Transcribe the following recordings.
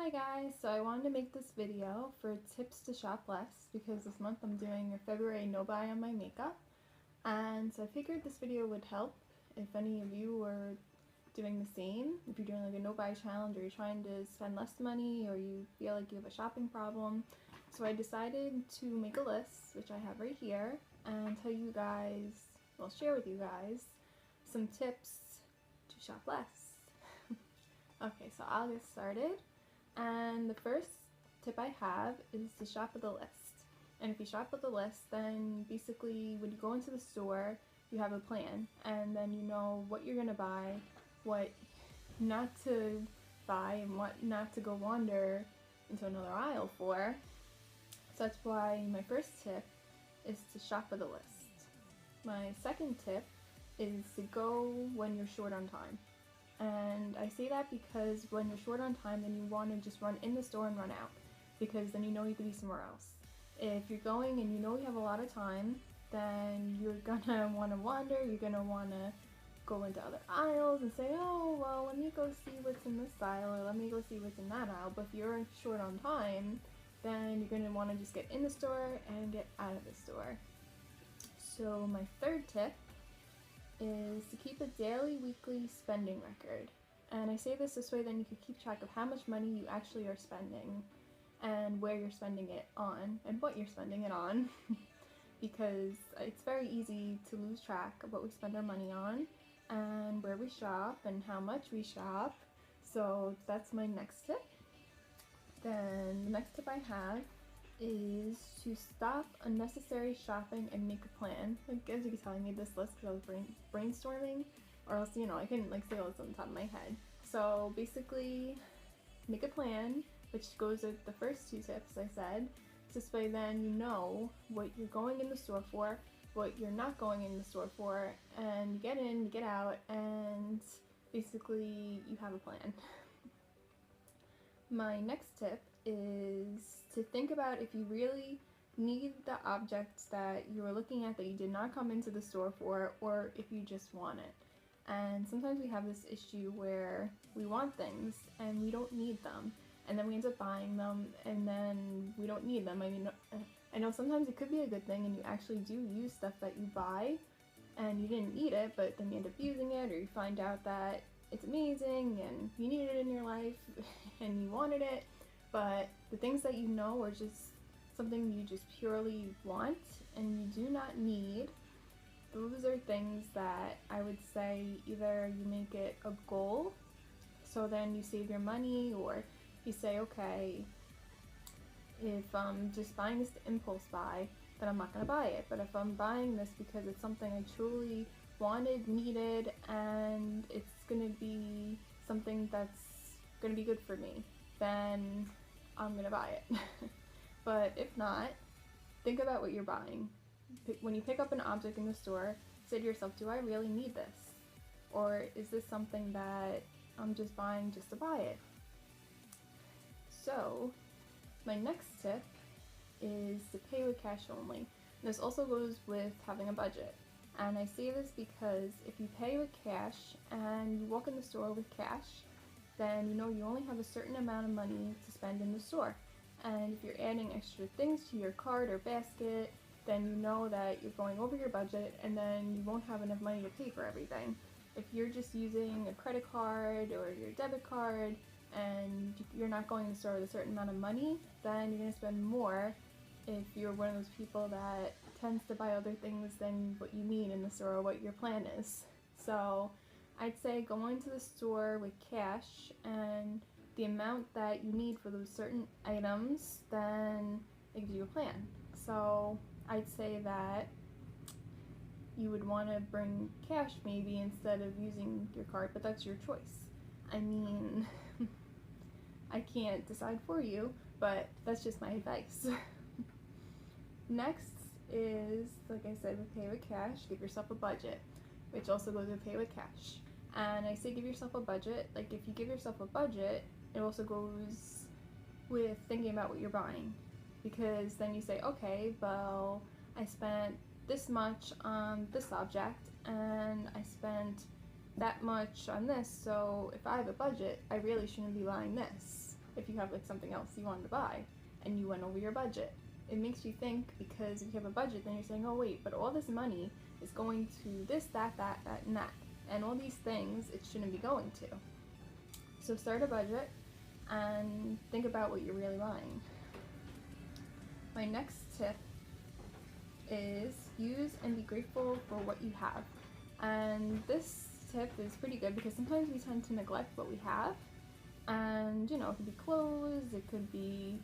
Hi guys, so I wanted to make this video for tips to shop less because this month I'm doing a February no buy on my makeup, and so I figured this video would help if any of you were doing the same. If you're doing like a no buy challenge or you're trying to spend less money or you feel like you have a shopping problem. So I decided to make a list, which I have right here, and tell you guys, well, share with you guys some tips to shop less. Okay, so I'll get started. And the first tip I have is to shop with a list. And if you shop with a list, then basically when you go into the store, you have a plan, and then you know what you're gonna buy, what not to buy, and what not to go wander into another aisle for. So that's why my first tip is to shop with a list. My second tip is to go when you're short on time. And I say that because when you're short on time, then you want to just run in the store and run out, because then you know you could be somewhere else. If you're going and you know you have a lot of time, then you're gonna want to wander, you're gonna want to go into other aisles and say, oh, well, let me go see what's in this aisle, or let me go see what's in that aisle. But if you're short on time, then you're gonna want to just get in the store and get out of the store. So my third tip is to keep a daily, weekly spending record. And I say this way, then you can keep track of how much money you actually are spending and where you're spending it on and what you're spending it on. Because it's very easy to lose track of what we spend our money on and where we shop and how much we shop. So that's my next tip. Then the next tip I have is to stop unnecessary shopping and make a plan. Like, as you can tell, I made this list because I was brainstorming, or else, I couldn't say all this on the top of my head. So basically, make a plan, which goes with the first two tips I said. This way then you know what you're going in the store for, what you're not going in the store for, and you get in, you get out, and basically you have a plan. My next tip is to think about if you really need the objects that you were looking at that you did not come into the store for, or if you just want it. And sometimes we have this issue where we want things and we don't need them, and then we end up buying them and then we don't need them. I know sometimes it could be a good thing and you actually do use stuff that you buy and you didn't need it, but then you end up using it, or you find out that it's amazing and you needed it in your life and you wanted it. But the things that you know are just something you just purely want and you do not need, those are things that I would say either you make it a goal, so then you save your money, or you say, okay, if I'm just buying this to impulse buy, then I'm not going to buy it. But if I'm buying this because it's something I truly wanted, needed, and it's going to be something that's going to be good for me, then I'm going to buy it. But if not, think about what you're buying. When you pick up an object in the store, say to yourself, do I really need this? Or is this something that I'm just buying just to buy it? So my next tip is to pay with cash only. And this also goes with having a budget. And I say this because if you pay with cash and you walk in the store with cash, then you know you only have a certain amount of money to spend in the store. And if you're adding extra things to your cart or basket, then you know that you're going over your budget, and then you won't have enough money to pay for everything. If you're just using a credit card or your debit card and you're not going to the store with a certain amount of money, then you're going to spend more if you're one of those people that tends to buy other things than what you need in the store or what your plan is. So I'd say go into the store with cash and the amount that you need for those certain items, then it gives you a plan. So I'd say that you would want to bring cash maybe instead of using your card, but that's your choice. I mean, I can't decide for you, but that's just my advice. Next is, like I said, with pay with cash, give yourself a budget, which also goes with pay with cash. And I say give yourself a budget, like if you give yourself a budget, it also goes with thinking about what you're buying. Because then you say, okay, well, I spent this much on this object and I spent that much on this, so if I have a budget, I really shouldn't be buying this. if you have like something else you wanted to buy and you went over your budget. It makes you think, because if you have a budget, then you're saying, oh wait, but all this money is going to this, that, and that. And all these things it shouldn't be going to. So start a budget and think about what you're really buying. My next tip is use and be grateful for what you have. And this tip is pretty good because sometimes we tend to neglect what we have. And it could be clothes, it could be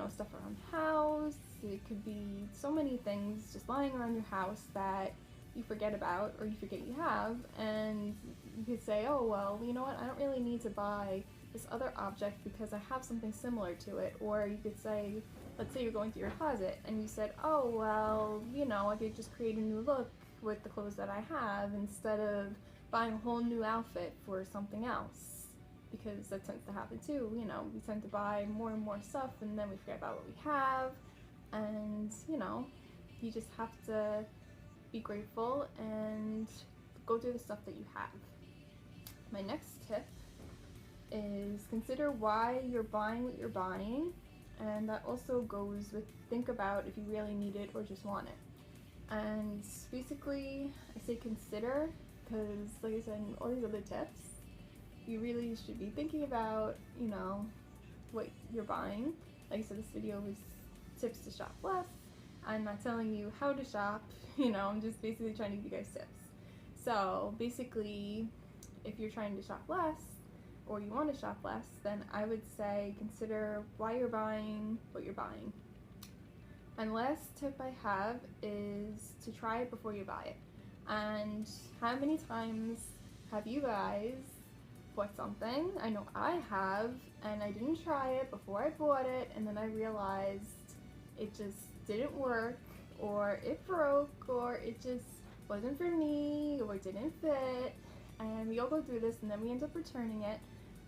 stuff around the house, it could be so many things just lying around your house that you forget about or you forget you have, and you could say, oh well, you know what, I don't really need to buy this other object because I have something similar to it. Or you could say, let's say you're going through your closet and you said, oh well, I could just create a new look with the clothes that I have instead of buying a whole new outfit for something else. Because that tends to happen too, we tend to buy more and more stuff and then we forget about what we have. And you just have to be grateful and go through the stuff that you have. My next tip is consider why you're buying what you're buying, and that also goes with think about if you really need it or just want it. And basically I say consider because, like I said in all these other tips, you really should be thinking about, what you're buying. Like I said, this video was tips to shop less. I'm not telling you how to shop, I'm just basically trying to give you guys tips. So basically, if you're trying to shop less, or you want to shop less, then I would say consider why you're buying what you're buying. And last tip I have is to try it before you buy it. And how many times have you guys bought something? I know I have, and I didn't try it before I bought it, and then I realized it just didn't work, or it broke, or it just wasn't for me, or it didn't fit. And we all go through this, and then we end up returning it,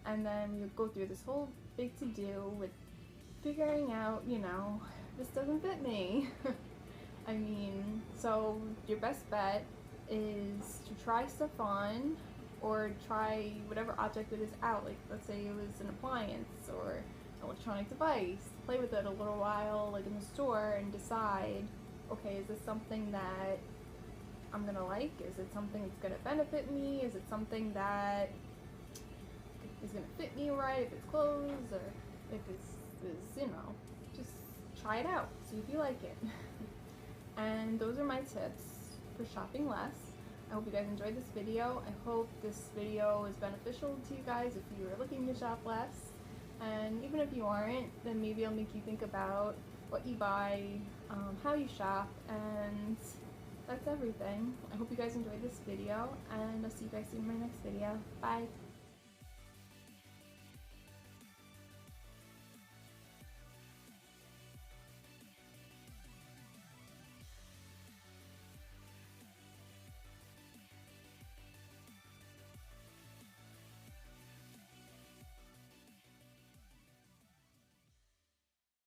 and then we go through this whole big to-do with figuring out, this doesn't fit me. I mean, so your best bet is to try stuff on, or try whatever object it is out. Like, let's say it was an appliance or an electronic device. Play with it a little while, like in the store, and decide, okay, is this something that I'm gonna like? Is it something that's gonna benefit me? Is it something that is gonna fit me right, if it's clothes, or if it's just try it out, see if you like it. And those are my tips for shopping less. I hope you guys enjoyed this video. I hope this video is beneficial to you guys if you are looking to shop less. And even if you aren't, then maybe it'll make you think about what you buy, how you shop, and that's everything. I hope you guys enjoyed this video, and I'll see you guys soon in my next video. Bye!